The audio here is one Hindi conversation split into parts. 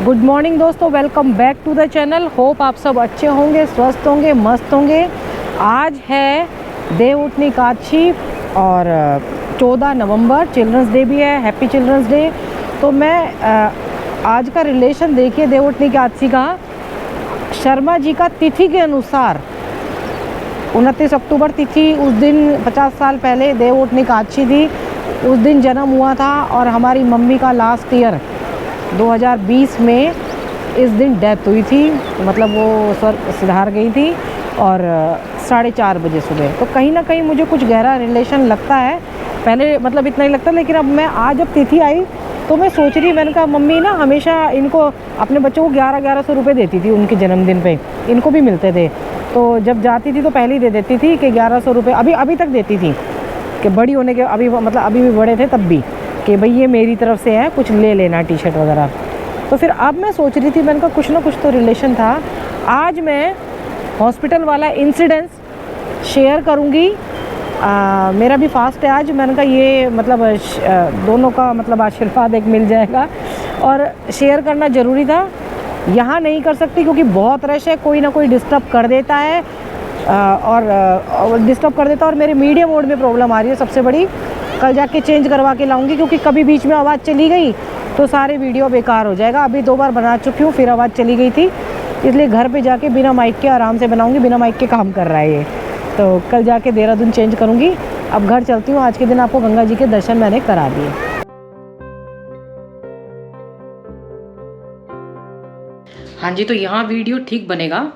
गुड मॉर्निंग दोस्तों, welcome back to the channel. Hope आप सब अच्छे होंगे, स्वस्थ होंगे, मस्त होंगे। आज है देव उठनी एकादशी और 14 नवंबर चिल्ड्रंस डे भी है। Happy children's day. तो मैं आज का रिलेशन देखिए देव उठनी एकादशी का। शर्मा जी का तिथि के अनुसार 29 अक्टूबर तिथि, उस दिन 50 साल पहले देव उठनी एकादशी थी। उस दिन जन्म हुआ था और हमारी मम्मी का लास्ट ईयर 2020 में इस दिन डेथ हुई थी। मतलब वो सिधार गई थी और 4:30 बजे सुबह। तो कहीं ना कहीं मुझे कुछ गहरा रिलेशन लगता है। पहले मतलब इतना ही लगता, लेकिन अब मैं आज जब तिथि आई तो मैं सोच रही, मैंने कहा मम्मी ना हमेशा इनको अपने बच्चों को 1100 रुपये देती थी उनके जन्मदिन पे। इनको भी मिलते थे, तो जब जाती थी तो पहले ही दे देती थी कि 1100 रुपये अभी तक देती थी कि बड़ी होने के अभी मतलब अभी भी बड़े थे तब भी कि भाई ये मेरी तरफ से है, कुछ ले लेना टी शर्ट वगैरह। तो फिर अब मैं सोच रही थी, मैंने कहा कुछ ना कुछ तो रिलेशन था। आज मैं हॉस्पिटल वाला इंसिडेंस शेयर करूँगी। मेरा भी फास्ट है आज। मैंने कहा ये मतलब दोनों का मतलब आशीर्वाद एक मिल जाएगा और शेयर करना ज़रूरी था। यहाँ नहीं कर सकती क्योंकि बहुत रश है, कोई ना कोई डिस्टर्ब कर देता है और डिस्टर्ब कर देता है। और मेरे मीडिया मोड में प्रॉब्लम आ रही है सबसे बड़ी। कल जाके चेंज करवा के लाऊंगी क्योंकि कभी बीच में आवाज़ चली गई तो सारे वीडियो बेकार हो जाएगा। अभी 2 बार बना चुकी हूँ, फिर आवाज़ चली गई थी, इसलिए घर पे जाके बिना माइक के आराम से बनाऊंगी। बिना माइक के काम कर रहा है ये, तो कल जाके देहरादून चेंज करूँगी। अब घर चलती हूँ। आज के दिन आपको गंगा जी के दर्शन मैंने करा दिए। हाँ जी, तो यहाँ वीडियो ठीक बनेगा।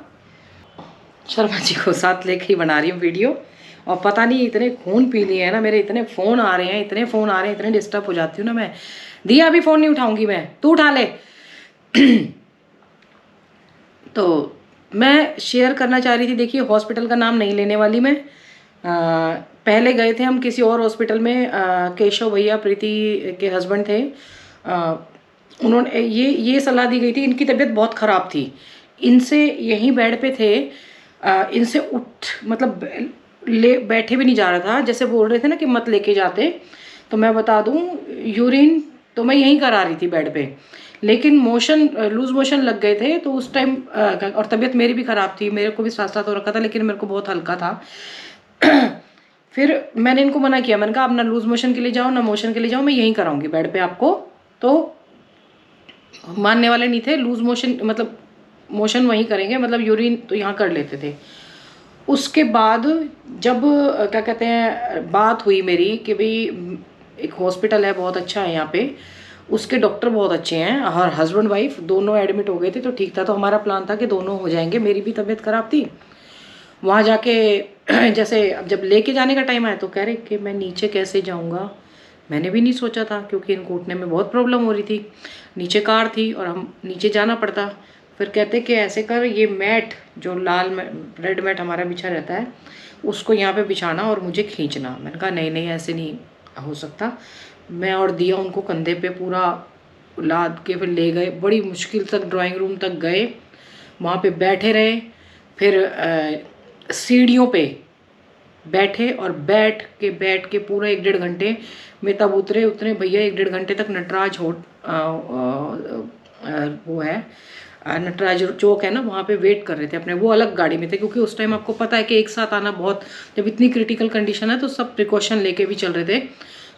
शर्मा जी को साथ लेके ही बना रही हूँ वीडियो। और पता नहीं इतने खून पी लिए हैं ना, मेरे इतने फ़ोन आ रहे हैं, इतने फ़ोन आ रहे हैं, इतने डिस्टर्ब हो जाती हूँ ना मैं। दिया अभी फ़ोन नहीं उठाऊंगी मैं, तू उठा ले। तो मैं शेयर करना चाह रही थी। देखिए, हॉस्पिटल का नाम नहीं लेने वाली मैं। पहले गए थे हम किसी और हॉस्पिटल में। केशव भैया प्रीति के हस्बैंड थे। उन्होंने ये सलाह दी गई थी, इनकी तबीयत बहुत ख़राब थी, इनसे यहीं बेड पे थे, इनसे उठ मतलब ले बैठे भी नहीं जा रहा था। जैसे बोल रहे थे ना कि मत लेके जाते, तो मैं बता दूं यूरिन तो मैं यहीं करा रही थी बेड पे, लेकिन मोशन लूज मोशन लग गए थे। तो उस टाइम और तबीयत मेरी भी ख़राब थी, मेरे को भी सांस हो रखा था, लेकिन मेरे को बहुत हल्का था। फिर मैंने इनको मना किया, मैंने कहा आप ना लूज मोशन के लिए जाओ ना मोशन के लिए जाओ, मैं यहीं कराऊंगी बेड पे आपको। तो मानने वाले नहीं थे। लूज मोशन मतलब मोशन वहीं करेंगे, मतलब यूरिन तो यहाँ कर लेते थे। उसके बाद जब क्या कहते हैं बात हुई मेरी कि भाई एक हॉस्पिटल है बहुत अच्छा है यहाँ पे, उसके डॉक्टर बहुत अच्छे हैं और हस्बैंड वाइफ दोनों एडमिट हो गए थे, तो ठीक था। तो हमारा प्लान था कि दोनों हो जाएंगे, मेरी भी तबीयत ख़राब थी। वहाँ जाके जैसे अब जब लेके जाने का टाइम आया तो कह रहे कि मैं नीचे कैसे जाऊँगा। मैंने भी नहीं सोचा था क्योंकि इनको उठने में बहुत प्रॉब्लम हो रही थी, नीचे कार थी और हम नीचे जाना पड़ता। फिर कहते कि ऐसे कर, ये मैट जो लाल रेड मैट हमारा बिछा रहता है उसको यहाँ पे बिछाना और मुझे खींचना। मैंने कहा नहीं नहीं ऐसे नहीं हो सकता। मैं और दिया उनको कंधे पे पूरा लाद के फिर ले गए, बड़ी मुश्किल तक ड्राइंग रूम तक गए, वहाँ पे बैठे रहे। फिर सीढ़ियों पे बैठे और बैठ के पूरा 1-1.5 घंटे में तब उतरे भैया। 1-1.5 घंटे तक नटराज वो है नटराज चौक है ना, वहाँ पे वेट कर रहे थे अपने। वो अलग गाड़ी में थे क्योंकि उस टाइम आपको पता है कि एक साथ आना बहुत, जब इतनी क्रिटिकल कंडीशन है तो सब प्रिकॉशन लेके भी चल रहे थे।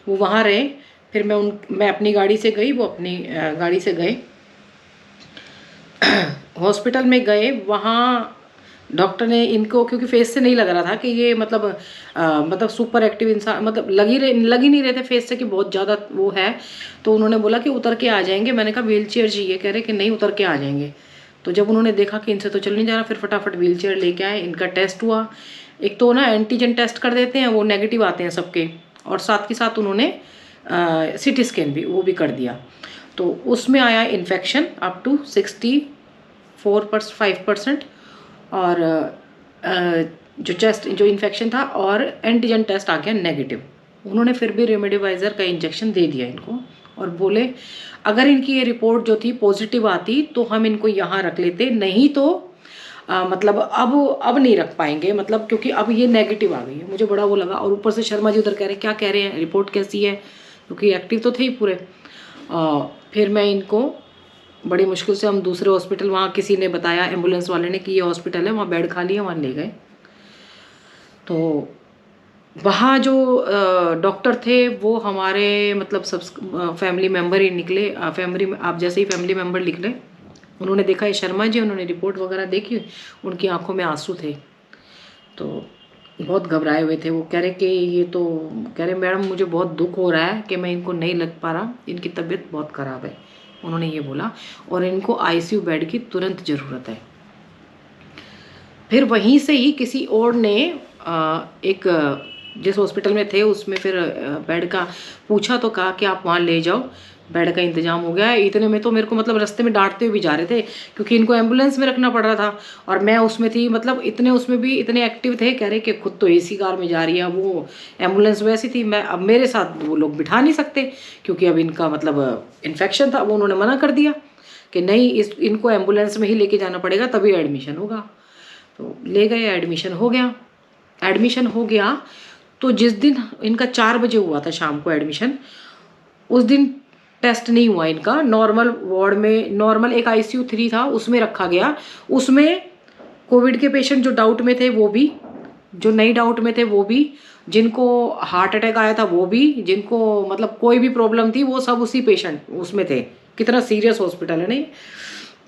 वो वहाँ रहे। फिर मैं अपनी गाड़ी से गई, वो अपनी गाड़ी से गए। हॉस्पिटल में गए, वहाँ डॉक्टर ने इनको, क्योंकि फेस से नहीं लग रहा था कि ये मतलब सुपर एक्टिव इंसान, मतलब लग ही नहीं रहे थे फेस से कि बहुत ज़्यादा वो है। तो उन्होंने बोला कि उतर के आ जाएंगे। मैंने कहा व्हील चेयर चाहिए, कह रहे कि नहीं उतर के आ जाएंगे। तो जब उन्होंने देखा कि इनसे तो चल नहीं जा रहा, फिर फटाफट व्हील चेयर लेके आए। इनका टेस्ट हुआ। एक तो ना एंटीजन टेस्ट कर देते हैं, वो नेगेटिव आते हैं सबके, और साथ के साथ उन्होंने CT स्कैन भी वो भी कर दिया। तो उसमें आया इन्फेक्शन अप टू 64.5%, और जो इन्फेक्शन था, और एंटीजन टेस्ट आ गया नेगेटिव। उन्होंने फिर भी रेमडेसिविर का इंजेक्शन दे दिया इनको और बोले अगर इनकी ये रिपोर्ट जो थी पॉजिटिव आती तो हम इनको यहाँ रख लेते, नहीं तो मतलब अब नहीं रख पाएंगे, मतलब क्योंकि अब ये नेगेटिव आ गई है। मुझे बड़ा वो लगा। और ऊपर से शर्मा जी उधर कह रहे क्या कह रहे हैं, रिपोर्ट कैसी है, क्योंकि एक्टिव तो थे ही पूरे। फिर मैं इनको बड़ी मुश्किल से हम दूसरे हॉस्पिटल, वहाँ किसी ने बताया एम्बुलेंस वाले ने कि ये हॉस्पिटल है, वहाँ बेड खाली है, वहाँ ले गए। तो वहाँ जो डॉक्टर थे वो हमारे मतलब सब फैमिली मेम्बर ही निकले। फैमिली, आप जैसे ही फैमिली मेम्बर निकले, उन्होंने देखा ये शर्मा जी, उन्होंने रिपोर्ट वगैरह देखी, उनकी आंखों में आंसू थे। तो बहुत घबराए हुए थे। वो कह रहे कि ये तो, कह रहे मैडम मुझे बहुत दुख हो रहा है कि मैं इनको नहीं लग पा रहा, इनकी तबीयत बहुत ख़राब है, उन्होंने ये बोला, और इनको आईसीयू बेड की तुरंत ज़रूरत है। फिर वहीं से ही किसी और ने एक जिस हॉस्पिटल में थे उसमें फिर बेड का पूछा, तो कहा कि आप वहाँ ले जाओ, बेड का इंतजाम हो गया है। इतने में तो मेरे को मतलब रास्ते में डांटते हुए भी जा रहे थे, क्योंकि इनको एम्बुलेंस में रखना पड़ रहा था और मैं उसमें थी। मतलब इतने उसमें भी इतने एक्टिव थे, कह रहे कि खुद तो एसी कार में जा रही है, वो एम्बुलेंस वैसी थी, मैं अब मेरे साथ वो लोग बिठा नहीं सकते क्योंकि अब इनका मतलब इन्फेक्शन था। वो उन्होंने मना कर दिया कि नहीं, इनको एम्बुलेंस में ही लेके जाना पड़ेगा, तभी एडमिशन होगा। तो ले गए, एडमिशन हो गया। एडमिशन हो गया तो जिस दिन इनका 4 बजे हुआ था शाम को एडमिशन, उस दिन टेस्ट नहीं हुआ इनका। नॉर्मल वार्ड में, नॉर्मल एक आईसीयू 3 था, उसमें रखा गया। उसमें कोविड के पेशेंट जो डाउट में थे वो भी, जो नहीं डाउट में थे वो भी, जिनको हार्ट अटैक आया था वो भी, जिनको मतलब कोई भी प्रॉब्लम थी वो सब उसी पेशेंट उसमें थे। कितना सीरियस हॉस्पिटल है नहीं।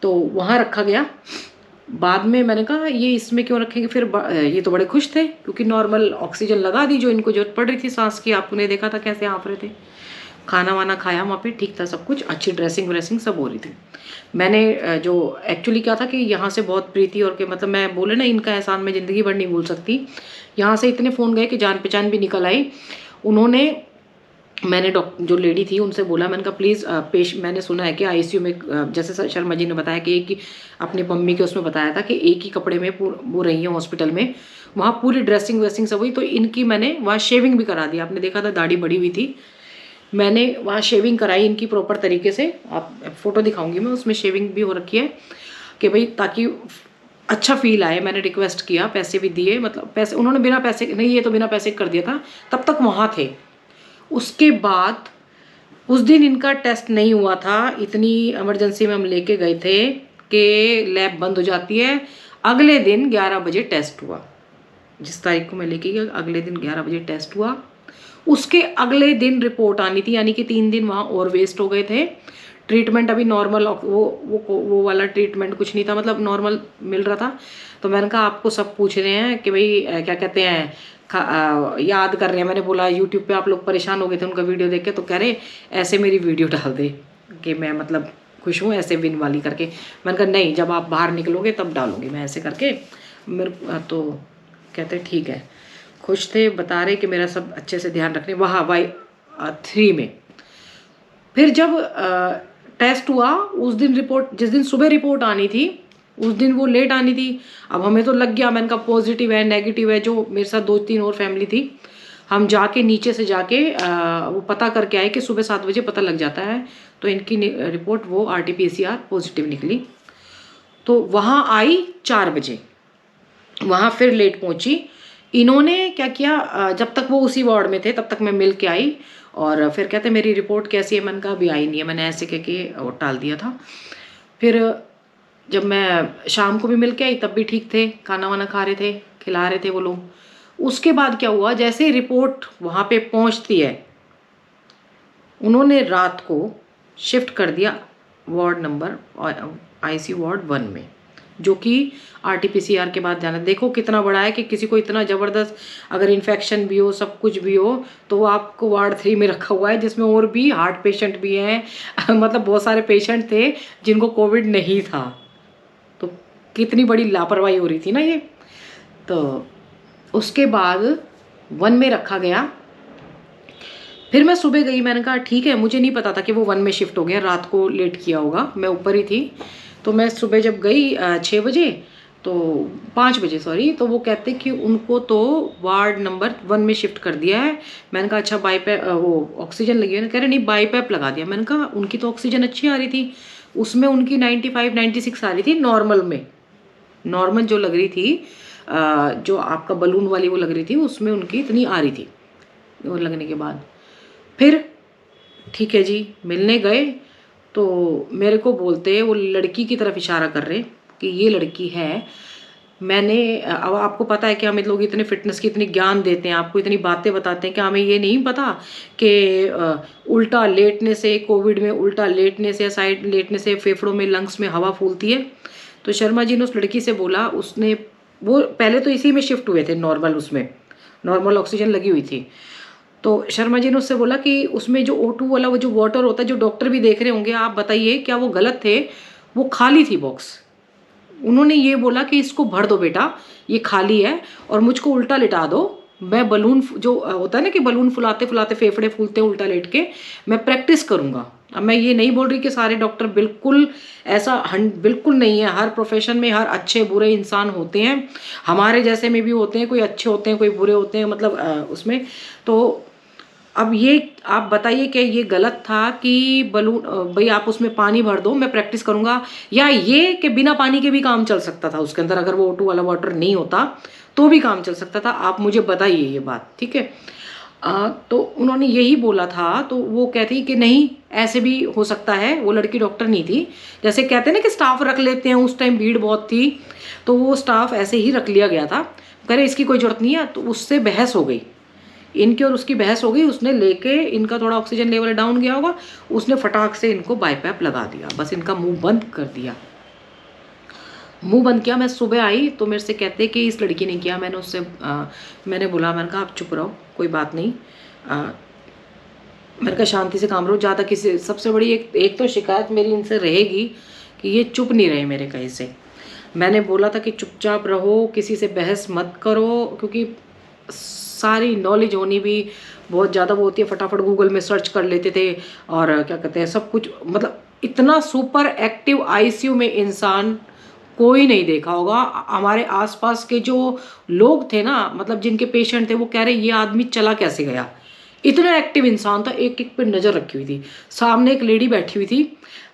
तो वहाँ रखा गया। बाद में मैंने कहा ये इसमें क्यों रखेंगे, फिर ये तो बड़े खुश थे क्योंकि नॉर्मल ऑक्सीजन लगा दी जो इनको जरूरत पड़ रही थी सांस की। आपने देखा था कैसे हाँफ रहे थे। खाना वाना खाया वहाँ पे, ठीक था सब कुछ, अच्छी ड्रेसिंग व्रेसिंग सब हो रही थी। मैंने जो एक्चुअली क्या था कि यहाँ से बहुत प्रीति और के मतलब मैं बोले ना, इनका एहसान मैं ज़िंदगी भर नहीं भूल सकती। यहाँ से इतने फ़ोन गए कि जान पहचान भी निकल आई। उन्होंने, मैंने जो लेडी थी उनसे बोला, मैंने कहा प्लीज़ मैंने सुना है कि आईसीयू में जैसे शर्मा जी ने बताया कि एक ही अपनी मम्मी के उसमें बताया था कि एक ही कपड़े में वो रही है हॉस्पिटल में, वहाँ पूरी ड्रेसिंग वेसिंग सब हुई। तो इनकी मैंने वहाँ शेविंग भी करा दी। आपने देखा था दाढ़ी बड़ी हुई थी, मैंने वहाँ शेविंग कराई इनकी प्रॉपर तरीके से। आप फ़ोटो दिखाऊंगी मैं, उसमें शेविंग भी हो रखी है कि भाई ताकि अच्छा फील आए। मैंने रिक्वेस्ट किया, पैसे भी दिए, मतलब पैसे उन्होंने बिना पैसे नहीं, ये तो बिना पैसे कर दिया था, तब तक वहाँ थे। उसके बाद उस दिन इनका टेस्ट नहीं हुआ था, इतनी इमरजेंसी में हम लेके गए थे कि लैब बंद हो जाती है। अगले दिन 11 बजे टेस्ट हुआ। जिस तारीख को मैं लेके गया अगले दिन 11 बजे टेस्ट हुआ। उसके अगले दिन रिपोर्ट आनी थी, यानी कि 3 दिन वहाँ और वेस्ट हो गए थे। ट्रीटमेंट अभी नॉर्मल, वो वाला ट्रीटमेंट कुछ नहीं था, मतलब नॉर्मल मिल रहा था। तो मैंने कहा आपको सब पूछ रहे हैं कि भाई क्या कहते हैं, याद कर रहे हैं। मैंने बोला यूट्यूब पे आप लोग परेशान हो गए थे उनका वीडियो देख के, तो कह रहे ऐसे मेरी वीडियो डाल दे कि मैं मतलब खुश हूँ ऐसे विन वाली करके। मैंने कहा नहीं, जब आप बाहर निकलोगे तब डालूंगी मैं ऐसे करके। मेरे तो कहते ठीक है, खुश थे, बता रहे कि मेरा सब अच्छे से ध्यान रखने। वहाँ Y3 में फिर जब टेस्ट हुआ उस दिन, रिपोर्ट जिस दिन सुबह रिपोर्ट आनी थी उस दिन वो लेट आनी थी। अब हमें तो लग गया, मैंने कहा पॉजिटिव है नेगेटिव है। जो मेरे साथ 2-3 और फैमिली थी, हम जाके नीचे से जाके वो पता करके आए कि सुबह 7 बजे पता लग जाता है। तो इनकी रिपोर्ट वो RT-PCR पॉजिटिव निकली। तो वहाँ आई 4 बजे, वहाँ फिर लेट पहुँची। इन्होंने क्या किया, जब तक वो उसी वार्ड में थे तब तक मैं मिल के आई, और फिर कहते मेरी रिपोर्ट कैसी है, मैंने कहा अभी आई नहीं है, मैंने ऐसे कह के टाल दिया था। फिर जब मैं शाम को भी मिल के आई तब भी ठीक थे, खाना वाना खा रहे थे, खिला रहे थे वो लोग। उसके बाद क्या हुआ, जैसे ही रिपोर्ट वहाँ पे पहुँचती है, उन्होंने रात को शिफ्ट कर दिया वार्ड नंबर ICU वार्ड 1 में, जो कि RT-PCR के बाद जाना। देखो कितना बड़ा है कि किसी को इतना ज़बरदस्त अगर इन्फेक्शन भी हो, सब कुछ भी हो, तो वो आपको वार्ड 3 में रखा हुआ है, जिसमें और भी हार्ट पेशेंट भी हैं मतलब बहुत सारे पेशेंट थे जिनको कोविड नहीं था। तो कितनी बड़ी लापरवाही हो रही थी ना ये। तो उसके बाद 1 में रखा गया। फिर मैं सुबह गई, मैंने कहा ठीक है, मुझे नहीं पता था कि वो 1 में शिफ्ट हो गया, रात को लेट किया होगा, मैं ऊपर ही थी। तो मैं सुबह जब गई 6 बजे, तो 5 बजे सॉरी, तो वो कहते कि उनको तो वार्ड नंबर 1 में शिफ्ट कर दिया है। मैंने कहा अच्छा बाईपैप वो ऑक्सीजन लगी है ना, कह रहे नहीं बाईपैप लगा दिया। मैंने कहा उनकी तो ऑक्सीजन अच्छी आ रही थी, उसमें उनकी 95-96 आ रही थी नॉर्मल में। नॉर्मल जो लग रही थी, जो आपका बलून वाली वो लग रही थी, उसमें उनकी इतनी आ रही थी। वो लगने के बाद फिर ठीक है जी, मिलने गए तो मेरे को बोलते, वो लड़की की तरफ इशारा कर रहे कि ये लड़की है। मैंने, अब आपको पता है कि हमें लोग इतने फिटनेस की इतनी ज्ञान देते हैं, आपको इतनी बातें बताते हैं कि हमें ये नहीं पता कि उल्टा लेटने से, कोविड में उल्टा लेटने से या साइड लेटने से फेफड़ों में, लंग्स में हवा फूलती है। तो शर्मा जी ने उस लड़की से बोला, उसने, वो पहले तो इसी में शिफ्ट हुए थे, नॉर्मल, उसमें नॉर्मल ऑक्सीजन लगी हुई थी। तो शर्मा जी ने उससे बोला कि उसमें जो O2 वाला वो जो वाटर होता है, जो डॉक्टर भी देख रहे होंगे, आप बताइए क्या वो गलत थे? वो खाली थी बॉक्स। उन्होंने ये बोला कि इसको भर दो बेटा, ये खाली है, और मुझको उल्टा लिटा दो। मैं बलून, जो होता है ना कि बलून फुलाते फुलाते फेफड़े फूलते हैं उल्टा लेट के, मैं प्रैक्टिस करूँगा। अब मैं ये नहीं बोल रही कि सारे डॉक्टर बिल्कुल ऐसा, बिल्कुल नहीं है। हर प्रोफेशन में हर अच्छे बुरे इंसान होते हैं, हमारे जैसे में भी होते हैं, कोई अच्छे होते हैं कोई बुरे होते हैं, मतलब उसमें। तो अब ये आप बताइए कि ये गलत था कि बलून, भाई आप उसमें पानी भर दो, मैं प्रैक्टिस करूंगा, या ये कि बिना पानी के भी काम चल सकता था उसके अंदर, अगर वो O2 वाला वाटर नहीं होता तो भी काम चल सकता था? आप मुझे बताइए ये बात, ठीक है। तो उन्होंने यही बोला था। तो वो कहती कि नहीं, ऐसे भी हो सकता है। वो लड़की डॉक्टर नहीं थी, जैसे कहते हैं ना कि स्टाफ रख लेते हैं, उस टाइम भीड़ बहुत थी तो वो स्टाफ ऐसे ही रख लिया गया था। कह रहे इसकी कोई जरूरत नहीं है। तो उससे बहस हो गई, इनकी और उसकी बहस हो गई। उसने लेके, इनका थोड़ा ऑक्सीजन लेवल डाउन गया होगा, उसने फटाक से इनको बाईपैप लगा दिया, बस इनका मुंह बंद कर दिया। मुंह बंद किया। मैं सुबह आई तो मेरे से कहते कि इस लड़की ने किया। मैंने उससे मैंने बोला, मैंने कहा आप चुप रहो, कोई बात नहीं, मैंने कहा शांति से काम रहो, ज़्यादा किसी, सबसे बड़ी एक तो शिकायत मेरी इनसे रहेगी कि ये चुप नहीं रहे मेरे कहे से। मैंने बोला था कि चुपचाप रहो, किसी से बहस मत करो, क्योंकि सारी नॉलेज होनी भी बहुत ज़्यादा वो होती है। फटाफट गूगल में सर्च कर लेते थे, और क्या कहते हैं, सब कुछ, मतलब इतना सुपर एक्टिव आईसीयू में इंसान कोई नहीं देखा होगा। हमारे आसपास के जो लोग थे ना, मतलब जिनके पेशेंट थे, वो कह रहे ये आदमी चला कैसे गया, इतना एक्टिव इंसान था, एक एक पे नज़र रखी हुई थी। सामने एक लेडी बैठी हुई थी,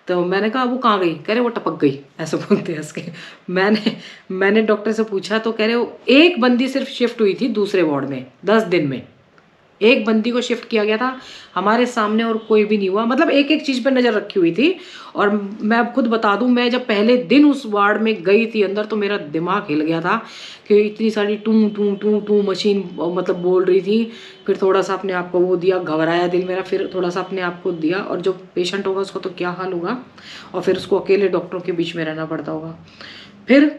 तो मैंने कहा वो कहाँ गई? कह रहे वो टपक गई, ऐसे बोलते हैं इसके। मैंने डॉक्टर से पूछा तो कह रहे वो एक बंदी सिर्फ शिफ्ट हुई थी दूसरे वार्ड में 10 दिन में, एक बंदी को शिफ्ट किया गया था हमारे सामने, और कोई भी नहीं हुआ। मतलब एक एक चीज़ पर नज़र रखी हुई थी। और मैं अब खुद बता दूं, मैं जब पहले दिन उस वार्ड में गई थी अंदर, तो मेरा दिमाग हिल गया था कि इतनी सारी टू टू टू टू मशीन मतलब बोल रही थी। फिर थोड़ा सा अपने आप को वो दिया, घबराया दिल मेरा, फिर थोड़ा सा अपने आप को दिया। और जो पेशेंट होगा उसको तो क्या हाल होगा, और फिर उसको अकेले डॉक्टरों के बीच में रहना पड़ता होगा। फिर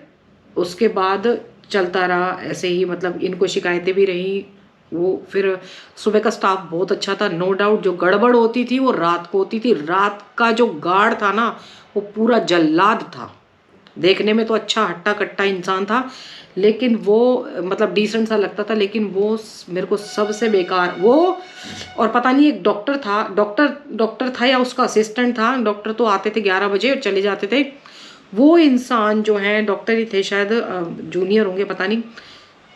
उसके बाद चलता रहा ऐसे ही, मतलब इनको शिकायतें भी रही। वो फिर सुबह का स्टाफ बहुत अच्छा था, नो डाउट। जो गड़बड़ होती थी वो रात को होती थी। रात का जो गार्ड था ना, वो पूरा जल्लाद था। देखने में तो अच्छा हट्टा कट्टा इंसान था, लेकिन वो मतलब डिसेंट सा लगता था, लेकिन वो मेरे को सबसे बेकार वो। और पता नहीं, एक डॉक्टर था, डॉक्टर था या उसका असिस्टेंट था। डॉक्टर तो आते थे 11 बजे और चले जाते थे। वो इंसान जो है, डॉक्टर ही थे शायद, जूनियर होंगे पता नहीं,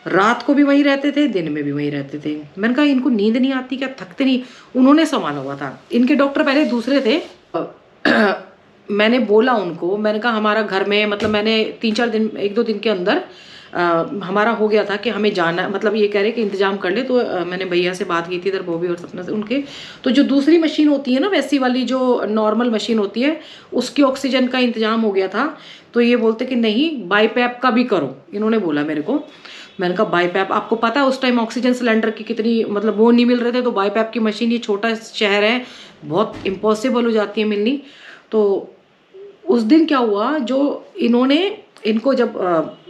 रात को भी वहीं रहते थे, दिन में भी वहीं रहते थे। मैंने कहा इनको नींद नहीं आती क्या, थकते नहीं? उन्होंने संभाला हुआ था। इनके डॉक्टर पहले दूसरे थे। मैंने बोला उनको, मैंने कहा हमारा घर में, मतलब मैंने 3-4 दिन, 1-2 दिन के अंदर हमारा हो गया था कि हमें जाना, मतलब ये कह रहे कि इंतजाम कर ले। तो मैंने भैया से बात की थी इधर, बॉबी और सपना से, उनके। तो जो दूसरी मशीन होती है ना, वैसी वाली जो नॉर्मल मशीन होती है, उसकी ऑक्सीजन का इंतजाम हो गया था। तो ये बोलते कि नहीं, बाईपैप का भी करो, इन्होंने बोला मेरे को। मैंने कहा बाईपैप, आपको पता है उस टाइम ऑक्सीजन सिलेंडर की कितनी, मतलब वो नहीं मिल रहे थे, तो बाईपैप की मशीन, ये छोटा शहर है, बहुत इम्पॉसिबल हो जाती है मिलनी। तो उस दिन क्या हुआ, जो इन्होंने, इनको जब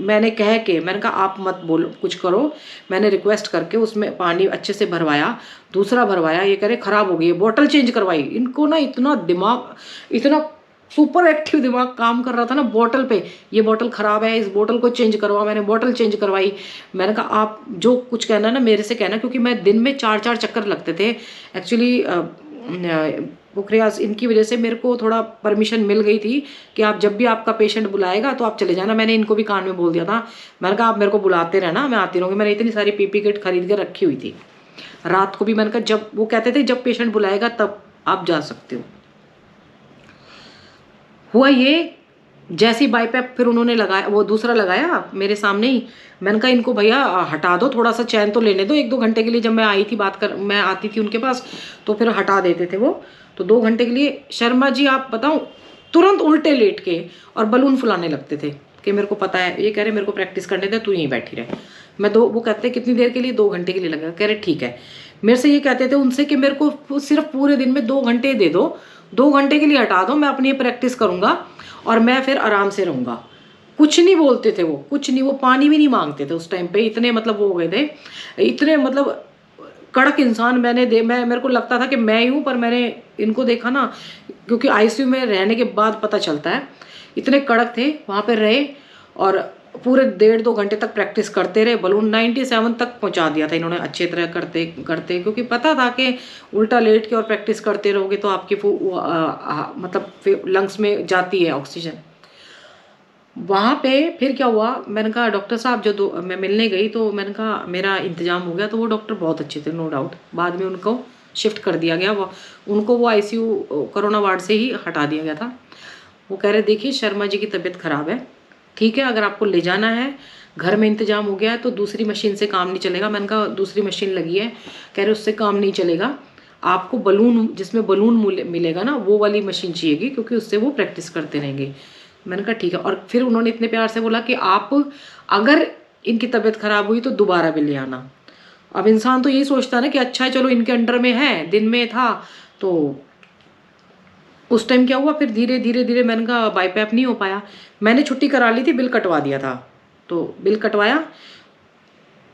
मैंने कह के, मैंने कहा आप मत बोलो, कुछ करो, मैंने रिक्वेस्ट करके उसमें पानी अच्छे से भरवाया, दूसरा भरवाया, ये कह रहे ख़राब हो गई है, बोतल चेंज करवाई। इनको ना इतना दिमाग, इतना सुपर एक्टिव दिमाग काम कर रहा था ना बोतल पे, ये बोतल ख़राब है, इस बोतल को चेंज करवा। मैंने बोतल चेंज करवाई। मैंने कहा आप जो कुछ कहना ना मेरे से कहना, क्योंकि मैं दिन में 4-4 चक्कर लगते थे एक्चुअली। प्रयास, इनकी वजह से मेरे को थोड़ा परमिशन मिल गई थी कि आप जब भी आपका पेशेंट बुलाएगा तो आप चले जाना। मैंने इनको भी कान में बोल दिया था, मैंने कहा आप मेरे को बुलाते रहना, मैं आती रहूँगी। मैंने इतनी सारी पीपी किट खरीद के रखी हुई थी। रात को भी मैंने कहा, जब वो कहते थे जब पेशेंट बुलाएगा तब आप जा सकते हो। हुआ ये जैसे ही बाईपैप फिर उन्होंने लगाया, वो दूसरा लगाया मेरे सामने ही। मैंने कहा इनको भैया हटा दो, थोड़ा सा चैन तो लेने दो 1-2 घंटे के लिए। जब मैं आई थी मैं आती थी उनके पास तो फिर हटा देते थे वो, तो 2 घंटे के लिए। शर्मा जी आप बताऊं, तुरंत उल्टे लेट के और बलून फुलाने लगते थे कि मेरे को पता है, ये कह रहे मेरे को प्रैक्टिस करने दे, तू यहीं बैठी रहे। मैं वो कहते कितनी देर के लिए, 2 घंटे के लिए लगा। कह रहे ठीक है। मेरे से ये कहते थे उनसे कि मेरे को सिर्फ पूरे दिन में 2 घंटे दे दो, 2 घंटे के लिए हटा दो, मैं अपनी प्रैक्टिस करूंगा और मैं फिर आराम से रहूंगा। कुछ नहीं बोलते थे वो, कुछ नहीं, वो पानी भी नहीं मांगते थे उस टाइम पे। इतने मतलब वो हो गए थे, इतने मतलब कड़क इंसान। मेरे को लगता था कि मैं ही हूँ, पर मैंने इनको देखा ना, क्योंकि आईसीयू में रहने के बाद पता चलता है। इतने कड़क थे, वहाँ पे रहे और पूरे 1.5-2 घंटे तक प्रैक्टिस करते रहे। बलून 97 तक पहुँचा दिया था इन्होंने अच्छी तरह करते करते, क्योंकि पता था कि उल्टा लेट के और प्रैक्टिस करते रहोगे तो आपकी मतलब लंग्स में जाती है ऑक्सीजन। वहाँ पे फिर क्या हुआ, मैंने कहा डॉक्टर साहब मैं मिलने गई तो मैंने कहा मेरा इंतजाम हो गया। तो वो डॉक्टर बहुत अच्छे थे, नो डाउट। बाद में उनको शिफ्ट कर दिया गया, वो आईसीयू कोरोना वार्ड से ही हटा दिया गया था। वो कह रहे देखिए शर्मा जी की तबीयत खराब है, ठीक है, अगर आपको ले जाना है, घर में इंतजाम हो गया है तो दूसरी मशीन से काम नहीं चलेगा। मैंने कहा दूसरी मशीन लगी है। कह रहे उससे काम नहीं चलेगा, आपको बलून, जिसमें बलून मिलेगा ना, वो वाली मशीन चाहिएगी, क्योंकि उससे वो प्रैक्टिस करते रहेंगे। मैंने कहा ठीक है। और फिर उन्होंने इतने प्यार से बोला कि आप अगर इनकी तबीयत खराब हुई तो दोबारा भी ले आना। अब इंसान तो यही सोचता है ना कि अच्छा है चलो इनके अंडर में है, दिन में था तो। उस टाइम क्या हुआ, फिर धीरे धीरे धीरे मैंने कहा बाईपैप नहीं हो पाया। मैंने छुट्टी करा ली थी, बिल कटवा दिया था, तो बिल कटवाया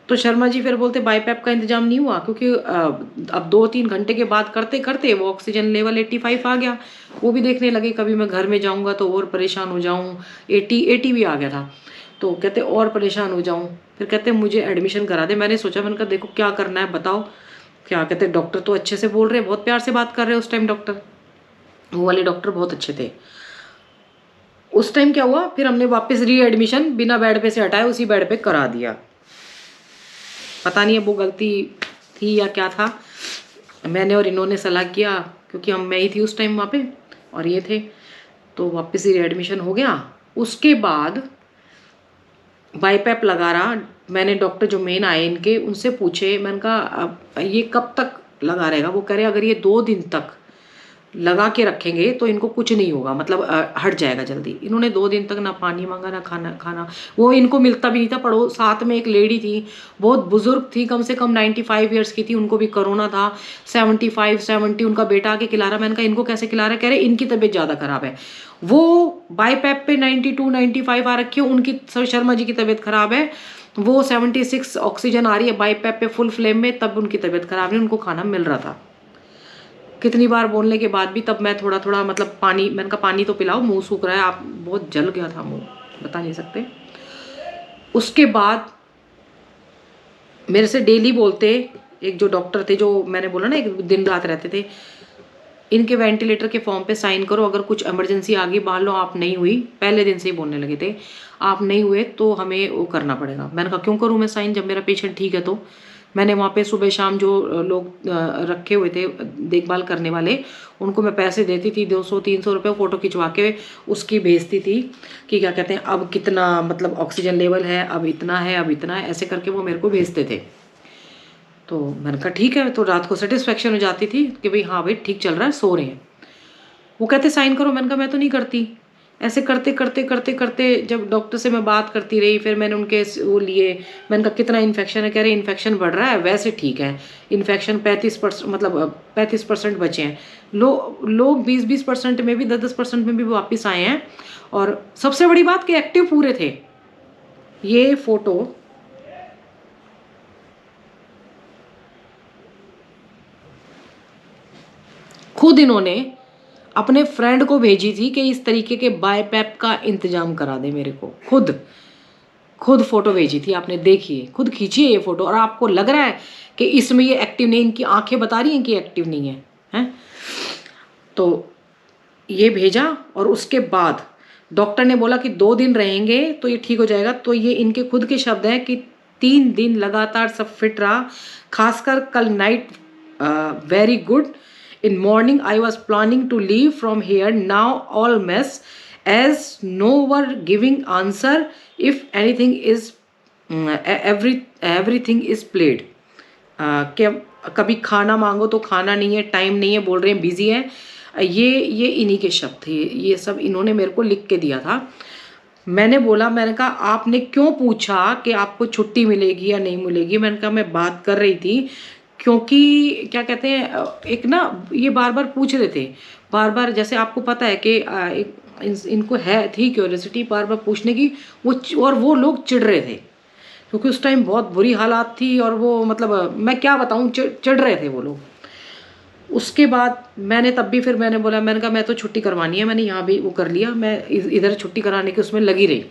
तो शर्मा जी फिर बोलते बाईपैप का इंतजाम नहीं हुआ, क्योंकि अब 2-3 घंटे के बाद करते करते वो ऑक्सीजन लेवल 85 आ गया। वो भी देखने लगे कभी मैं घर में जाऊंगा तो और परेशान हो जाऊं। 80 भी आ गया था। तो कहते और परेशान हो जाऊं, फिर कहते मुझे एडमिशन करा दे। मैंने सोचा, मैंने कहा देखो क्या करना है बताओ क्या। कहते डॉक्टर तो अच्छे से बोल रहे हैं, बहुत प्यार से बात कर रहे हैं उस टाइम डॉक्टर, वो वाले डॉक्टर बहुत अच्छे थे। उस टाइम क्या हुआ, फिर हमने वापस री एडमिशन बिना बेड पे से हटाए उसी बेड पे करा दिया। पता नहीं है वो गलती थी या क्या था। मैंने और इन्होंने सलाह किया, क्योंकि मैं ही थी उस टाइम वहाँ पे और ये थे, तो वापस ही एडमिशन हो गया। उसके बाद बाईपैप लगा रहा। मैंने डॉक्टर जो मेन आए इनके, उनसे पूछे, मैंने कहा अब ये कब तक लगा रहेगा। वो कह रहे अगर ये 2 दिन तक लगा के रखेंगे तो इनको कुछ नहीं होगा, मतलब हट जाएगा जल्दी। इन्होंने 2 दिन तक ना पानी मांगा ना खाना वो इनको मिलता भी नहीं था। पड़ो साथ में एक लेडी थी, बहुत बुजुर्ग थी, कम से कम 95 ईयर्स की थी, उनको भी कोरोना था। 75-70 उनका बेटा आके खिला रहा। मैंने कहा इनको कैसे खिला रहा है। कह रहे इनकी तबीयत ज़्यादा खराब है। वो बाईपैप पे 92-95 आ रखी है उनकी, शर्मा जी की तबीयत खराब है। वो 76 ऑक्सीजन आ रही है बाईपैप पे फुल फ्लेम में, तब उनकी तबीयत खराब है, उनको खाना मिल रहा था। कितनी बार बोलने के बाद भी तब मैं थोड़ा थोड़ा मतलब पानी, मैंने कहा पानी तो पिलाओ, मुंह सूख रहा है। आप बहुत जल गया था मुंह, बता नहीं सकते। उसके बाद मेरे से डेली बोलते, एक जो डॉक्टर थे, जो मैंने बोला ना एक दिन रात रहते थे, इनके वेंटिलेटर के फॉर्म पे साइन करो, अगर कुछ इमरजेंसी आ गई, मान लो आप नहीं हुई, पहले दिन से ही बोलने लगे थे आप नहीं हुए तो हमें वो करना पड़ेगा। मैंने कहा क्यों करूँ मैं साइन, जब मेरा पेशेंट ठीक है। तो मैंने वहाँ पे सुबह शाम जो लोग रखे हुए थे देखभाल करने वाले, उनको मैं पैसे देती थी, 200-300 रुपये, फ़ोटो खिंचवा के उसकी भेजती थी कि क्या कहते हैं अब कितना मतलब ऑक्सीजन लेवल है, अब इतना है, अब इतना है, ऐसे करके वो मेरे को भेजते थे। तो मैंने कहा ठीक है, तो रात को सेटिस्फेक्शन हो जाती थी कि भाई हाँ भाई ठीक चल रहा है, सो रहे हैं। वो कहते साइन करो, मैंने कहा मैं तो नहीं करती। ऐसे करते करते करते करते जब डॉक्टर से मैं बात करती रही, फिर मैंने उनके वो लिए, मैंने कहा कितना इन्फेक्शन है। कह रहे इन्फेक्शन बढ़ रहा है, वैसे ठीक है, इन्फेक्शन 35% मतलब 35% बचे हैं। लोग 20-20% में भी, 10-10% में भी वापस आए हैं। और सबसे बड़ी बात कि एक्टिव पूरे थे। ये फोटो खुद इन्होंने अपने फ्रेंड को भेजी थी कि इस तरीके के बाईपैप का इंतजाम करा दे मेरे को। खुद फोटो भेजी थी, आपने देखिए, खुद खींची है ये फोटो। और आपको लग रहा है कि इसमें ये एक्टिव नहीं, इनकी आंखें बता रही हैं कि एक्टिव नहीं है, हैं? तो ये भेजा और उसके बाद डॉक्टर ने बोला कि 2 दिन रहेंगे तो ये ठीक हो जाएगा। तो ये इनके खुद के शब्द हैं कि 3 दिन लगातार सब फिट रहा, खासकर कल night very good. In morning I was planning to leave from here, now all mess as no were giving answer if anything is everything is played. क्या कभी खाना मांगो तो खाना नहीं है, टाइम नहीं है, बोल रहे हैं बिजी है। ये इन्हीं के शब्द थे, ये सब इन्होंने मेरे को लिख के दिया था। मैंने बोला, मैंने कहा आपने क्यों पूछा कि आपको छुट्टी मिलेगी या नहीं मिलेगी? मैंने कहा मैं बात कर रही थी, क्योंकि क्या कहते हैं, एक ना ये बार बार पूछ रहे थे, बार बार, जैसे आपको पता है कि इनको है थी क्यूरियोसिटी बार बार पूछने की, और वो लोग चिढ़ रहे थे क्योंकि उस टाइम बहुत बुरी हालात थी, और वो मतलब मैं क्या बताऊँ, चिढ़ रहे थे वो लोग। उसके बाद मैंने तब भी फिर मैंने बोला, मैंने कहा मैं तो छुट्टी करवानी है, मैंने यहाँ भी वो कर लिया, मैं इधर छुट्टी कराने के उसमें लगी रही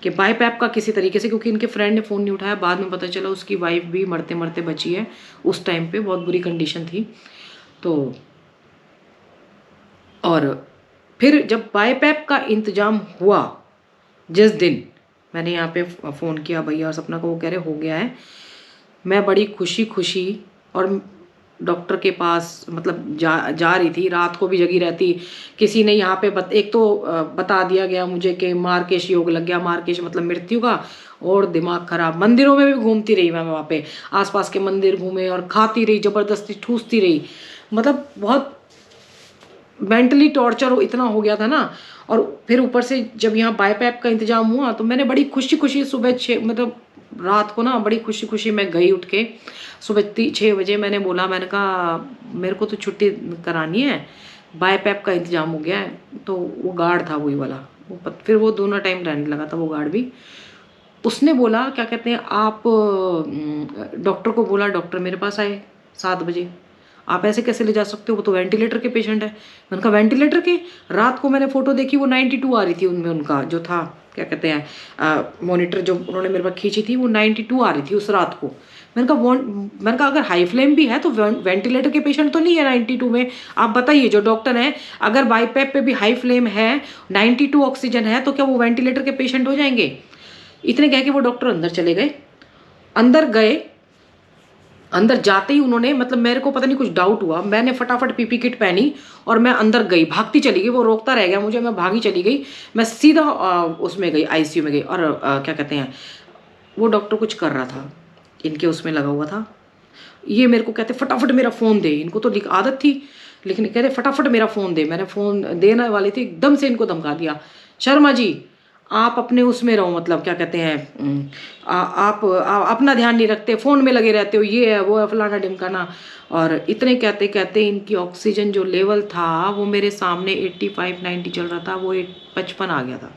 कि बाईपैप का किसी तरीके से, क्योंकि इनके फ्रेंड ने फ़ोन नहीं उठाया। बाद में पता चला उसकी वाइफ भी मरते मरते बची है, उस टाइम पे बहुत बुरी कंडीशन थी। तो और फिर जब बाईपैप का इंतज़ाम हुआ, जिस दिन मैंने यहाँ पे फ़ोन किया भैया और सपना को, वो कह रहे हो गया है, मैं बड़ी खुशी और डॉक्टर के पास मतलब जा रही थी, रात को भी जगी रहती। किसी ने यहाँ पे एक तो बता दिया गया मुझे कि मार्केश योग लग गया, मार्केश मतलब मृत्यु का, और दिमाग खराब। मंदिरों में भी घूमती रही मैं वहाँ पे, आसपास के मंदिर घूमे और खाती रही, ज़बरदस्ती ठूसती रही, मतलब बहुत मेंटली टॉर्चर इतना हो गया था ना। और फिर ऊपर से जब यहाँ बाईपैप का इंतजाम हुआ तो मैंने बड़ी खुशी सुबह 6 मतलब रात को ना बड़ी खुशी मैं गई, उठ के सुबह 6 बजे मैंने बोला, मैंने कहा मेरे को तो छुट्टी करानी है, बाईपैप का इंतजाम हो गया है। तो वो गार्ड था वही वाला, फिर वो दोनों टाइम रहने लगा था वो गार्ड भी। उसने बोला क्या कहते हैं, आप डॉक्टर को बोला, डॉक्टर मेरे पास आए 7 बजे, आप ऐसे कैसे ले जा सकते हो, वो तो वेंटिलेटर के पेशेंट है। मैंने कहा वेंटिलेटर के? रात को मैंने फ़ोटो देखी, वो 92 आ रही थी उनमें, उनका जो था क्या कहते हैं मॉनिटर जो उन्होंने मेरे पास खींची थी, वो 92 आ रही थी उस रात को। मैंने कहा अगर हाई फ्लेम भी है तो वेंटिलेटर के पेशेंट तो नहीं है 92 में। आप बताइए जो डॉक्टर हैं, अगर बाईपैप पे भी हाई फ्लेम है, 92 ऑक्सीजन है, तो क्या वो वेंटिलेटर के पेशेंट हो जाएंगे? इतने कह के वो डॉक्टर अंदर चले गए। अंदर गए, अंदर जाते ही उन्होंने मतलब मेरे को पता नहीं कुछ डाउट हुआ, मैंने फटाफट पीपी किट पहनी और मैं अंदर गई, भागती चली गई। वो रोकता रह गया मुझे, मैं भागी चली गई, मैं सीधा उसमें गई, आईसीयू में गई। और क्या कहते हैं, वो डॉक्टर कुछ कर रहा था, इनके उसमें लगा हुआ था। ये मेरे को कहते फटाफट मेरा फ़ोन दे, इनको तो आदत थी, लेकिन कह रहे फटाफट मेरा फ़ोन दे। मैंने फ़ोन देने वाली थी, एकदम से इनको धमका दिया, शर्मा जी आप अपने उसमें रहो, मतलब क्या कहते हैं आप अपना ध्यान नहीं रखते, फ़ोन में लगे रहते हो, ये है वो है फलाना ढिमकाना। और इतने कहते कहते इनकी ऑक्सीजन जो लेवल था वो मेरे सामने 85-90 चल रहा था, वो 55 आ गया था।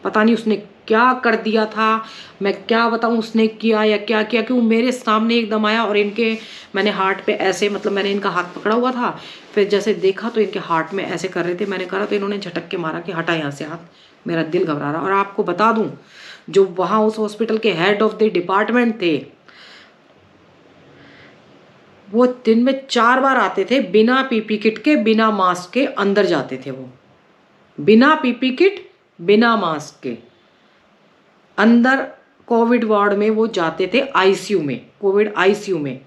पता नहीं उसने क्या कर दिया था, मैं क्या बताऊं उसने किया या क्या किया, कि वो मेरे सामने एकदम आया और इनके मैंने हार्ट पे ऐसे मतलब मैंने इनका हाथ पकड़ा हुआ था, फिर जैसे देखा तो इनके हार्ट में ऐसे कर रहे थे, मैंने करा तो इन्होंने झटक के मारा कि हटा यहाँ से हाथ, मेरा दिल घबरा रहा। और आपको बता दूं जो वहाँ उस हॉस्पिटल के हेड ऑफ द डिपार्टमेंट थे, वो दिन में 4 बार आते थे, बिना पीपी किट के बिना मास्क के अंदर जाते थे। वो बिना पीपी किट बिना मास्क के अंदर कोविड वार्ड में वो जाते थे, आईसीयू में, कोविड आईसीयू में,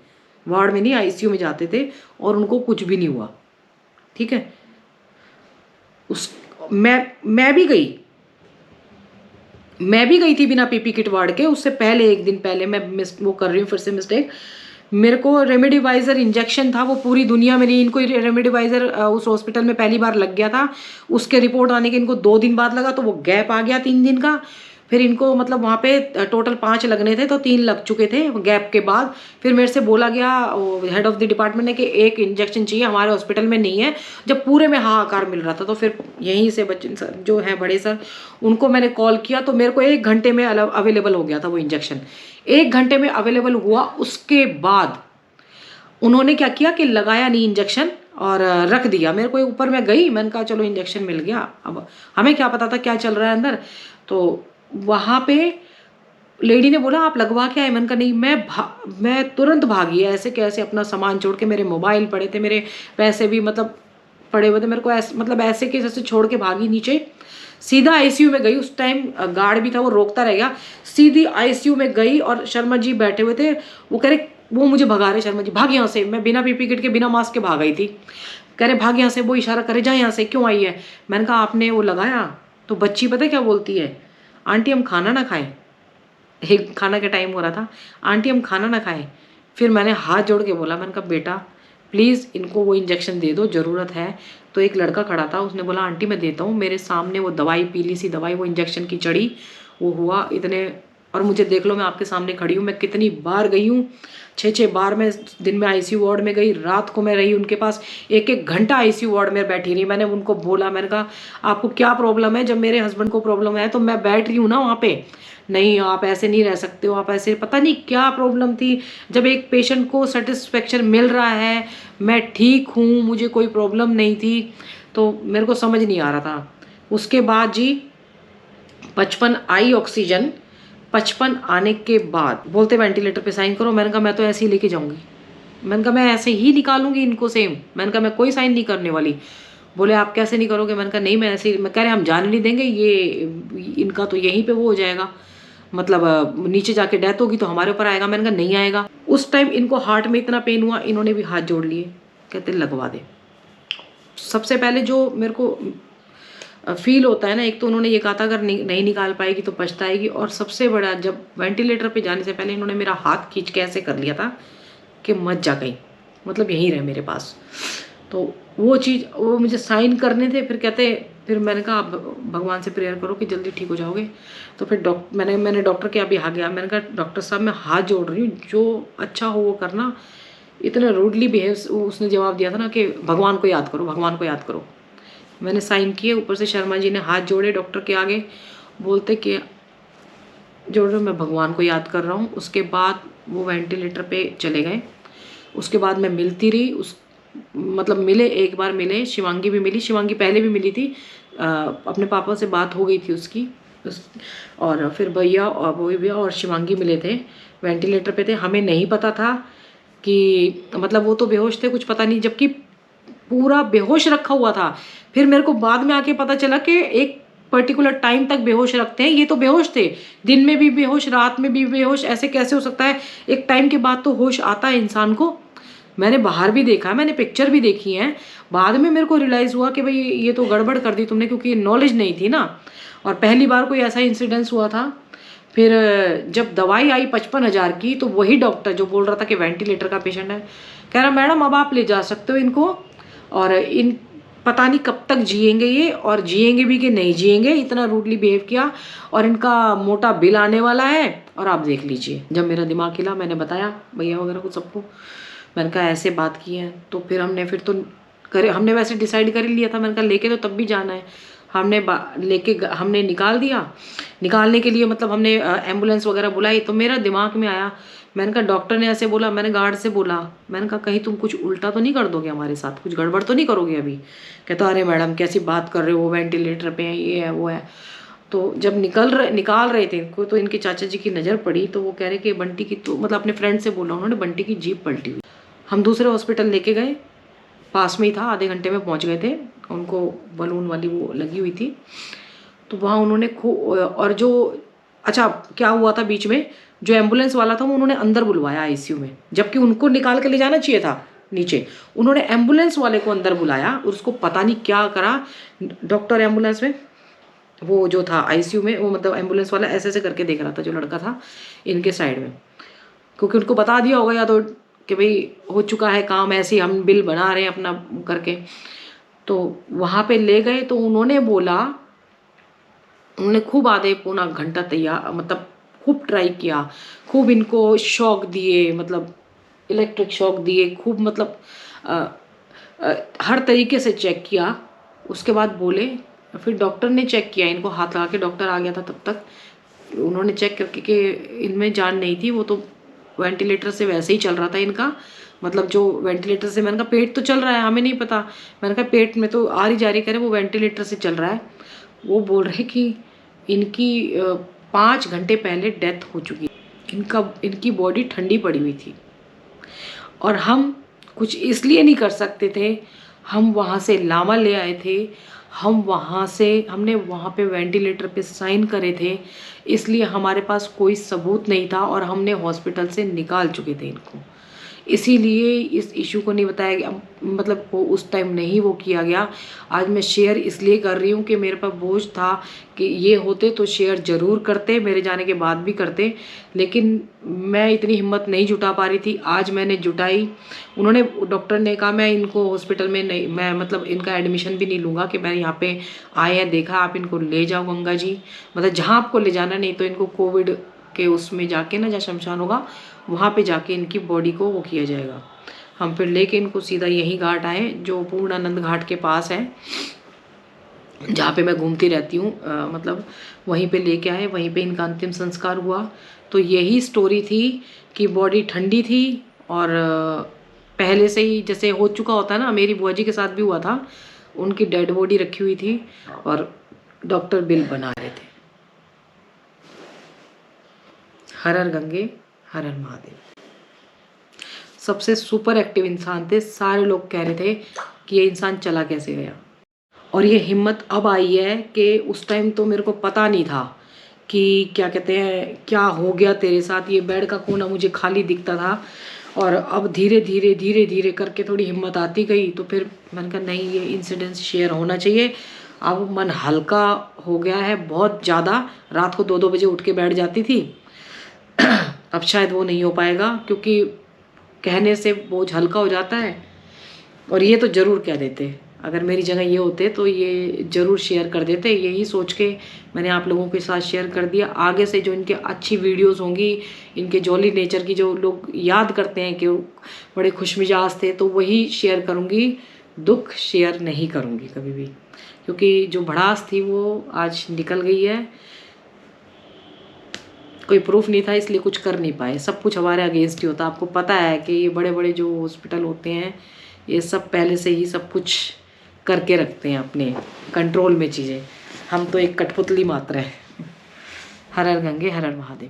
वार्ड में नहीं आईसीयू में जाते थे, और उनको कुछ भी नहीं हुआ। ठीक है, मैं भी गई थी बिना पीपी किट वार्ड के। उससे पहले एक दिन पहले मैं वो कर रही हूँ फिर से मिस्टेक, मेरे को रेमेडीवाइजर इंजेक्शन था, वो पूरी दुनिया में नहीं, इनको रेमेडीवाइजर उस हॉस्पिटल में पहली बार लग गया था, उसके रिपोर्ट आने के इनको 2 दिन बाद लगा, तो वो गैप आ गया 3 दिन का। फिर इनको मतलब वहाँ पे टोटल 5 लगने थे तो 3 लग चुके थे गैप के बाद। फिर मेरे से बोला गया हेड ऑफ द डिपार्टमेंट ने कि 1 इंजेक्शन चाहिए, हमारे हॉस्पिटल में नहीं है। जब पूरे में हाहाकार मिल रहा था तो फिर यहीं से बच्चे सर जो हैं बड़े सर, उनको मैंने कॉल किया तो मेरे को 1 घंटे में अवेलेबल हो गया था वो इंजेक्शन, 1 घंटे में अवेलेबल हुआ। उसके बाद उन्होंने क्या किया कि लगाया नहीं इंजेक्शन और रख दिया। मेरे को ऊपर मैं गई, मैंने कहा चलो इंजेक्शन मिल गया, अब हमें क्या पता था क्या चल रहा है अंदर। तो वहाँ पे लेडी ने बोला आप लगवा के आए? मैंने कहा नहीं, मैं तुरंत भागी, ऐसे कैसे अपना सामान छोड़ के, मेरे मोबाइल पड़े थे, मेरे पैसे भी मतलब पड़े हुए थे, मेरे को ऐसे मतलब ऐसे के जैसे छोड़ के भागी नीचे, सीधा आईसीयू में गई। उस टाइम गार्ड भी था, वो रोकता रह गया, सीधी आईसीयू में गई और शर्मा जी बैठे हुए थे। वो कह रहे, वो मुझे भगा रहे, शर्मा जी भाग यहाँ से। मैं बिना पीपी किट के बिना मास्क के भाग गई थी। कह रहे भाग यहाँ से, वो इशारा करे जा यहाँ से, क्यों आई है? मैंने कहा आपने वो लगाया? तो बच्ची पता है क्या बोलती है, आंटी हम खाना ना खाएं। एक खाना का टाइम हो रहा था, आंटी हम खाना ना खाएं। फिर मैंने हाथ जोड़ के बोला, मैंने कहा बेटा प्लीज़ इनको वो इंजेक्शन दे दो, ज़रूरत है। तो एक लड़का खड़ा था, उसने बोला आंटी मैं देता हूँ। मेरे सामने वो दवाई, पीली सी दवाई, वो इंजेक्शन की चढ़ी, वो हुआ इतने। और मुझे देख लो, मैं आपके सामने खड़ी हूँ, मैं कितनी बार गई हूँ, 6-6 बार मैं दिन में आईसीयू वार्ड में गई। रात को मैं रही उनके पास, 1-1 घंटा आईसीयू वार्ड में बैठी रही। मैंने उनको बोला, मैंने कहा आपको क्या प्रॉब्लम है? जब मेरे हस्बैंड को प्रॉब्लम है तो मैं बैठ रही हूँ ना वहाँ पे। नहीं आप ऐसे नहीं रह सकते हो, आप ऐसे, पता नहीं क्या प्रॉब्लम थी। जब एक पेशेंट को सेटिस्फेक्शन मिल रहा है, मैं ठीक हूँ, मुझे कोई प्रॉब्लम नहीं थी, तो मेरे को समझ नहीं आ रहा था। उसके बाद जी 55 आई ऑक्सीजन, 55 आने के बाद बोलते वेंटिलेटर पे साइन करो। मैंने कहा मैं तो ऐसे ही लेके जाऊंगी, मैंने कहा मैं ऐसे ही निकालूंगी इनको सेम, मैंने कहा मैं कोई साइन नहीं करने वाली। बोले आप कैसे नहीं करोगे? मैंने कहा नहीं मैं ऐसे ही, मैं कह रहे हम जाने नहीं देंगे, ये इनका तो यहीं पे वो हो जाएगा, मतलब नीचे जाके डेथ होगी तो हमारे ऊपर आएगा। मैंने कहा नहीं आएगा। उस टाइम इनको हार्ट में इतना पेन हुआ, इन्होंने भी हाथ जोड़ लिए, कहते लगवा दे। सबसे पहले जो मेरे को फील होता है ना, एक तो उन्होंने ये कहा था अगर नहीं निकाल पाएगी तो पछताएगी, और सबसे बड़ा जब वेंटिलेटर पे जाने से पहले इन्होंने मेरा हाथ खींच के ऐसे कर लिया था कि मत जा कहीं, मतलब यहीं रहे मेरे पास। तो वो चीज़, वो मुझे साइन करने थे। फिर कहते, फिर मैंने कहा आप भगवान से प्रेयर करो कि जल्दी ठीक हो जाओगे। तो फिर मैंने डॉक्टर के यहाँ भी आ गया, मैंने कहा डॉक्टर साहब मैं हाथ जोड़ रही हूँ, जो अच्छा हो वो करना। इतना रूडली बिहेव उसने जवाब दिया था ना कि भगवान को याद करो, भगवान को याद करो। मैंने साइन किए, ऊपर से शर्मा जी ने हाथ जोड़े डॉक्टर के आगे, बोलते कि जोड़ रहे मैं भगवान को याद कर रहा हूँ। उसके बाद वो वेंटिलेटर पे चले गए। उसके बाद मैं मिलती रही, मतलब मिले, एक बार मिले, शिवांगी भी मिली, शिवांगी पहले भी मिली थी, अपने पापा से बात हो गई थी उसकी, और फिर भैया और वो भैया और शिवांगी मिले थे, वेंटिलेटर पे थे। हमें नहीं पता था कि, मतलब वो तो बेहोश थे, कुछ पता नहीं, जबकि पूरा बेहोश रखा हुआ था। फिर मेरे को बाद में आके पता चला कि एक पर्टिकुलर टाइम तक बेहोश रखते हैं, ये तो बेहोश थे, दिन में भी बेहोश, रात में भी बेहोश, ऐसे कैसे हो सकता है? एक टाइम के बाद तो होश आता है इंसान को। मैंने बाहर भी देखा, मैंने पिक्चर भी देखी है, बाद में मेरे को रियलाइज़ हुआ कि भाई ये तो गड़बड़ कर दी तुमने, क्योंकि नॉलेज नहीं थी ना, और पहली बार कोई ऐसा इंसिडेंस हुआ था। फिर जब दवाई आई 55,000 की, तो वही डॉक्टर जो बोल रहा था कि वेंटिलेटर का पेशेंट है, कह रहा मैडम अब आप ले जा सकते हो इनको, और इन पता नहीं कब तक जिएंगे ये, और जिएंगे भी कि नहीं जिएंगे, इतना रूडली बिहेव किया, और इनका मोटा बिल आने वाला है, और आप देख लीजिए। जब मेरा दिमाग हिला, मैंने बताया भैया वगैरह को, सबको, मैंने कहा ऐसे बात की है। तो फिर हमने वैसे डिसाइड कर ही लिया था, मैंने कहा लेके तो तब भी जाना है। हमने निकाल दिया। निकालने के लिए मतलब हमने एम्बुलेंस वगैरह बुलाई। तो मेरा दिमाग में आया, मैंने कहा डॉक्टर ने ऐसे बोला, मैंने गार्ड से बोला, मैंने कहा कहीं तुम कुछ उल्टा तो नहीं कर दोगे हमारे साथ, कुछ गड़बड़ तो नहीं करोगे अभी? कहता अरे मैडम कैसी बात कर रहे हो, वेंटिलेटर पे है, ये है वो है। तो जब निकाल रहे थे इनको, तो इनके चाचा जी की नज़र पड़ी, तो वो कह रहे कि बंटी की, तो मतलब अपने फ्रेंड से बोला उन्होंने, बंटी की जीप पलटी हुई। हम दूसरे हॉस्पिटल लेके गए, पास में ही था, आधे घंटे में पहुंच गए थे। उनको बलून वाली वो लगी हुई थी, तो वहाँ उन्होंने और जो, अच्छा क्या हुआ था बीच में, जो एम्बुलेंस वाला था वो उन्होंने अंदर बुलवाया आईसीयू में, जबकि उनको निकाल के ले जाना चाहिए था नीचे। उन्होंने एम्बुलेंस वाले को अंदर बुलाया, और उसको पता नहीं क्या करा डॉक्टर एम्बुलेंस में, वो जो था आईसीयू में, वो मतलब एम्बुलेंस वाला ऐसे ऐसे करके देख रहा था, जो लड़का था इनके साइड में, क्योंकि उनको बता दिया होगा या तो कि भाई हो चुका है काम, ऐसे ही हम बिल बना रहे हैं अपना करके। तो वहाँ पे ले गए, तो उन्होंने बोला, उन्होंने खूब आधे पौना घंटा तैयार, मतलब खूब ट्राई किया, खूब इनको शॉक दिए, मतलब इलेक्ट्रिक शॉक दिए, खूब मतलब हर तरीके से चेक किया। उसके बाद बोले, फिर डॉक्टर ने चेक किया इनको, हाथ लगा के, डॉक्टर आ गया था तब तक, उन्होंने चेक करके कि इनमें जान नहीं थी, वो तो वेंटिलेटर से वैसे ही चल रहा था इनका, मतलब जो वेंटिलेटर से, मैंने कहा पेट तो चल रहा है, हमें नहीं पता, मैंने कहा पेट में तो आ रही जा रही, करे वो वेंटिलेटर से चल रहा है। वो बोल रहे कि इनकी 5 घंटे पहले डेथ हो चुकी, इनकी बॉडी ठंडी पड़ी हुई थी, और हम कुछ इसलिए नहीं कर सकते थे, हम वहाँ से लामा ले आए थे, हमने वहाँ पे वेंटिलेटर पे साइन करे थे, इसलिए हमारे पास कोई सबूत नहीं था, और हमने हॉस्पिटल से निकाल चुके थे इनको। इसीलिए इस इशू को नहीं बताया गया, मतलब वो उस टाइम नहीं वो किया गया। आज मैं शेयर इसलिए कर रही हूँ कि मेरे पास बोझ था कि ये होते तो शेयर ज़रूर करते, मेरे जाने के बाद भी करते, लेकिन मैं इतनी हिम्मत नहीं जुटा पा रही थी। आज मैंने जुटाई। उन्होंने, डॉक्टर ने कहा मैं इनको हॉस्पिटल में नहीं, मैं मतलब इनका एडमिशन भी नहीं लूँगा कि मैं यहाँ पे आए हैं देखा, आप इनको ले जाओ गंगा जी, मतलब जहाँ आपको ले जाना, नहीं तो इनको कोविड के उसमें जाके ना, जहाँ शमशान होगा वहाँ पे जाके इनकी बॉडी को वो किया जाएगा। हम फिर लेके इनको सीधा यही घाट आए जो पूर्णानंद घाट के पास है, जहाँ पे मैं घूमती रहती हूँ, मतलब वहीं पे लेके आए, वहीं पे इनका अंतिम संस्कार हुआ। तो यही स्टोरी थी कि बॉडी ठंडी थी और पहले से ही जैसे हो चुका होता है ना, मेरी बुआ जी के साथ भी हुआ था, उनकी डेड बॉडी रखी हुई थी और डॉक्टर बिल बना रहे थे। हर हर गंगे हर हर महादेव। सबसे सुपर एक्टिव इंसान थे, सारे लोग कह रहे थे कि ये इंसान चला कैसे गया। और ये हिम्मत अब आई है कि उस टाइम तो मेरे को पता नहीं था कि क्या कहते हैं, क्या हो गया तेरे साथ, ये बेड का कोना मुझे खाली दिखता था। और अब धीरे धीरे धीरे धीरे करके थोड़ी हिम्मत आती गई, तो फिर मैंने कहा नहीं, ये इंसिडेंट शेयर होना चाहिए। अब मन हल्का हो गया है बहुत ज़्यादा। रात को 2-2 बजे उठ के बैठ जाती थी, अब शायद वो नहीं हो पाएगा, क्योंकि कहने से बोझ हल्का हो जाता है। और ये तो ज़रूर कह देते, अगर मेरी जगह ये होते तो ये ज़रूर शेयर कर देते। यही सोच के मैंने आप लोगों के साथ शेयर कर दिया। आगे से जो इनके अच्छी वीडियोस होंगी, इनके जॉली नेचर की, जो लोग याद करते हैं कि वो बड़े खुशमिजाज थे, तो वही शेयर करूँगी। दुख शेयर नहीं करूँगी कभी भी, क्योंकि जो भड़ास थी वो आज निकल गई है। कोई प्रूफ नहीं था, इसलिए कुछ कर नहीं पाए। सब कुछ हमारे अगेंस्ट ही होता। आपको पता है कि ये बड़े बड़े जो हॉस्पिटल होते हैं, ये सब पहले से ही सब कुछ करके रखते हैं अपने कंट्रोल में चीज़ें। हम तो एक कठपुतली मात्र है। हर हर गंगे हर हर महादेव।